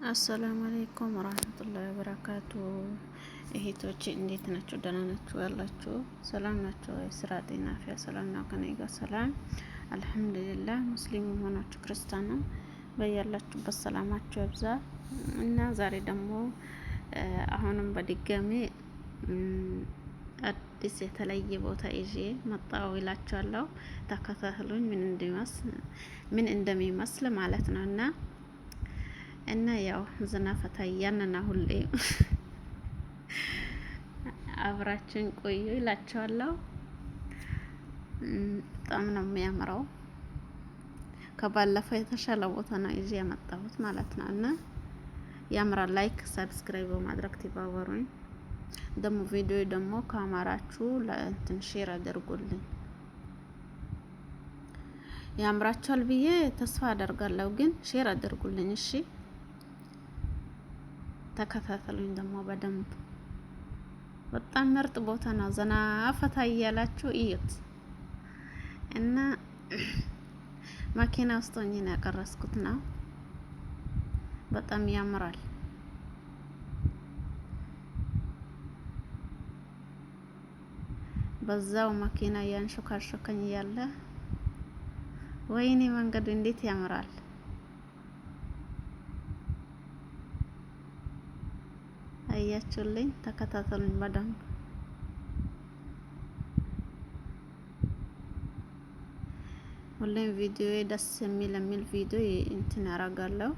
አሰላሙ አለይኩም ወራህመቱላሂ ወበረካቱ። እህቶቼ እንዴት ናችሁ? ደህና ናችሁ ያላችሁ? ሰላም ናችሁ? ስራ፣ ጤና፣ አፍያ ሰላም ነው ከኔ ጋር ሰላም አልሐምዱሊላህ። ሙስሊም ሆናችሁ ክርስቲያንም በያላችሁበት ሰላማችሁ ያብዛ እና ዛሬ ደግሞ አሁንም በድጋሚ አዲስ የተለየ ቦታ ይዤ መጣሁ ይላችኋለሁ። ተከታተሉኝ ምን እንደሚመስል ማለት ነው እና ያው ዝና ፈታ እያልን ሁሌ አብራችን ቆዩ ይላችኋለሁ። በጣም ነው የሚያምረው። ከባለፈው የተሻለ ቦታ ነው ይዤ የመጣሁት ማለት ነው እና ያምራል። ላይክ ሰብስክራይብ በማድረግ ተባበሩኝ። ደግሞ ቪዲዮ ደግሞ ካማራችሁ ለእንትን ሼር አድርጉልኝ። ያምራችኋል ብዬ ተስፋ አደርጋለሁ፣ ግን ሼር አድርጉልኝ እሺ። ተከታተሉኝ ደግሞ በደንብ። በጣም ምርጥ ቦታ ነው። ዘና ፈታ እያላችሁ እዩት እና መኪና ውስጥ ሆኜ ነው ያቀረስኩት ነው። በጣም ያምራል። በዛው መኪና ያንሾካሾከኝ እያለ ወይኔ መንገዱ እንዴት ያምራል! አያችሁልኝ? ተከታተሉኝ በደንብ። ሁሌም ቪዲዮ ደስ የሚል ቪዲዮ እንትን አደርጋለሁ።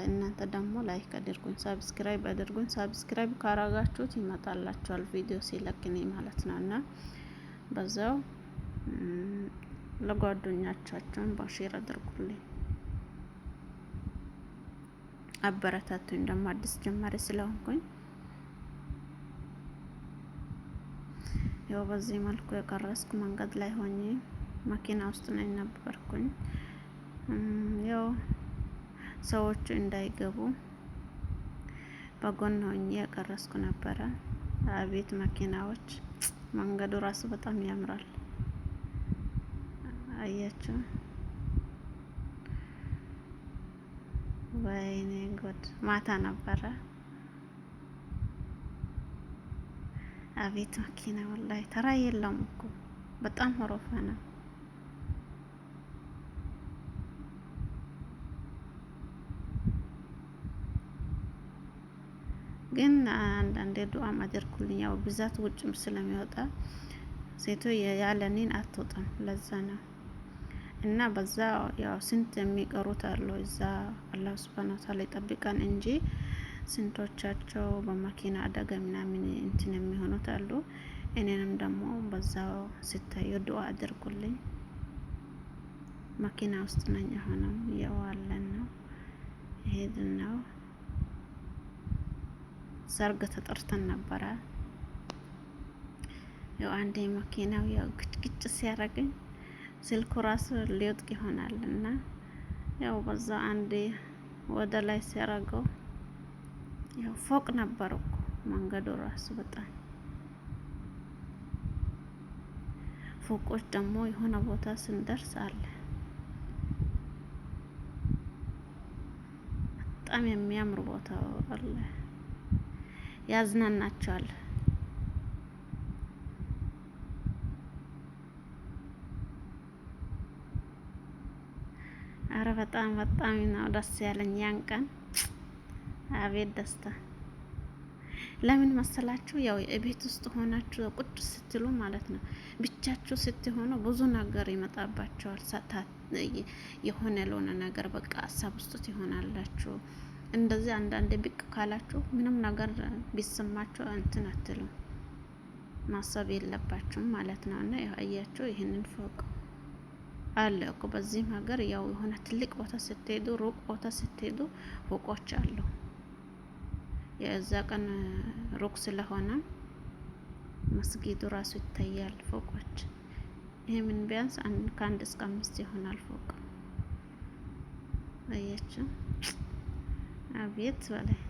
እናንተ ደግሞ ላይክ አድርጉኝ፣ ሰብስክራይብ አድርጉኝ። ሰብስክራይብ ካረጋችሁት ይመጣላችኋል ቪዲዮ ሲለቅኝ ማለት ነው እና በዛው ለጓደኞቻችሁም በሼር አድርጉልኝ። አበረታቱኝ። ደግሞ አዲስ ጀማሪ ስለሆንኩኝ ያው በዚህ መልኩ የቀረስኩ መንገድ ላይ ሆኜ መኪና ውስጥ ነኝ ነበርኩኝ። ያው ሰዎቹ እንዳይገቡ በጎን ሆኜ የቀረስኩ ነበረ። አቤት መኪናዎች! መንገዱ ራሱ በጣም ያምራል። አያችሁ? ወይኔ ጉድ! ማታ ነበረ። አቤት መኪና! ወላሂ ተራ የለውም እኮ በጣም ሆሮፋ ነው። ግን አንዳንዴ ዱዓም አድርጉልኝ። ያው ብዛት ውጭም ስለሚወጣ ሴቶ ያለኔን አትወጣም፣ ለዛ ነው እና በዛ ያው ስንት የሚቀሩት አሉ እዛ። አላህ ሱብሃነሁ ወተዓላ ይጠብቀን እንጂ ስንቶቻቸው በመኪና አደጋ ምናምን እንትን የሚሆኑት አሉ። እኔንም ደግሞ በዛው ስታዩ ዱዓ አድርጉልኝ። መኪና ውስጥ ነኝ አሁንም እየዋለን ነው ሄድን ነው። ሰርግ ተጠርተን ነበረ። ያው አንዴ መኪናው ያው ግጭ ሲያረገኝ ስልኩ ራሱ ሊወጥቅ ይሆናል እና ያው በዛ አንዴ ወደ ላይ ሲያረገው ያው ፎቅ ነበር እኮ መንገዱ ራሱ በጣም ፎቆች ደግሞ የሆነ ቦታ ስንደርስ አለ በጣም የሚያምር ቦታ አለ፣ ያዝናናቸዋል። አረ በጣም ነው ደስ ያለኝ ያን ቀን። አቤት ደስታ! ለምን መሰላችሁ? ያው የቤት ውስጥ ሆናችሁ ቁጭ ስትሉ ማለት ነው፣ ብቻችሁ ስትሆኑ ብዙ ነገር ይመጣባቸዋል። የሆነ ያልሆነ ነገር በቃ ሀሳብ ውስጥ ትሆናላችሁ። እንደዚህ አንዳንዴ ብቅ ካላችሁ ምንም ነገር ቢሰማችሁ እንትን አትሉም፣ ማሰብ የለባችሁም ማለት ነው። እና ያው አያችሁ ይሄንን ፎቅ አለ እኮ በዚህም ሀገር ያው የሆነ ትልቅ ቦታ ስትሄዱ፣ ሩቅ ቦታ ስትሄዱ ፎቆች አሉ። የዛ ቀን ሩቅ ስለሆነ መስጊዱ ራሱ ይታያል ፎቆች። ይሄ ምን ቢያንስ ከአንድ እስከ 5 ይሆናል ፎቅ። አያችሁ? አቤት በላይ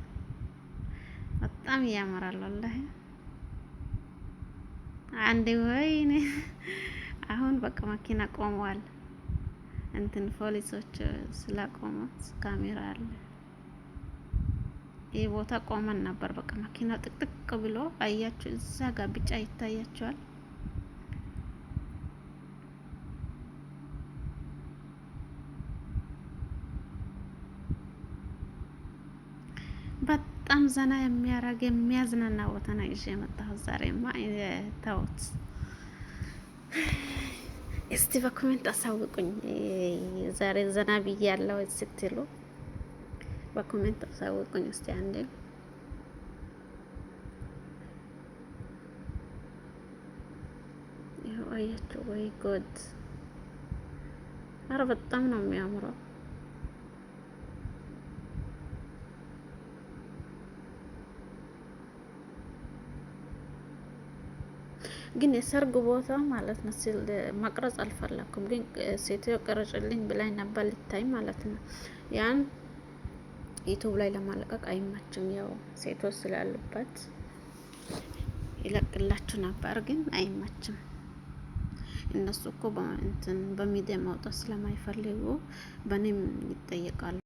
በጣም ያምራል ወላሂ። አንዴ ወይኔ አሁን በቃ መኪና ቆመዋል። እንትን ፖሊሶች ስላቆሙት ካሜራ አለ ይህ ቦታ ቆመን ነበር። በቃ መኪና ጥቅጥቅ ብሎ አያችሁ፣ እዛ ጋር ቢጫ ይታያቸዋል። በጣም ዘና የሚያረግ የሚያዝናና ቦታ ነው ይዤ የመጣሁት ዛሬማ። ተውት እስቲ በኮሜንት አሳውቁኝ። ዛሬ ዘና ብዬ ያለው ስትሉ በኮሜንት አሳውቁኝ እስቲ አንዴ። ይኸው አያችሁ ወይ ጎድ! አረ በጣም ነው የሚያምረው። ግን የሰርግ ቦታ ማለት ነው ሲል መቅረጽ አልፈለኩም። ግን ሴትዮ ቀረጭልኝ ብላኝ ነበር ልታይ ማለት ነው። ያን ዩቱብ ላይ ለማለቀቅ አይመችም። ያው ሴቶች ስላሉበት ይለቅላችሁ ነበር፣ ግን አይመችም። እነሱ እኮ በሚዲያ ማውጣት ስለማይፈልጉ በእኔም ይጠየቃሉ።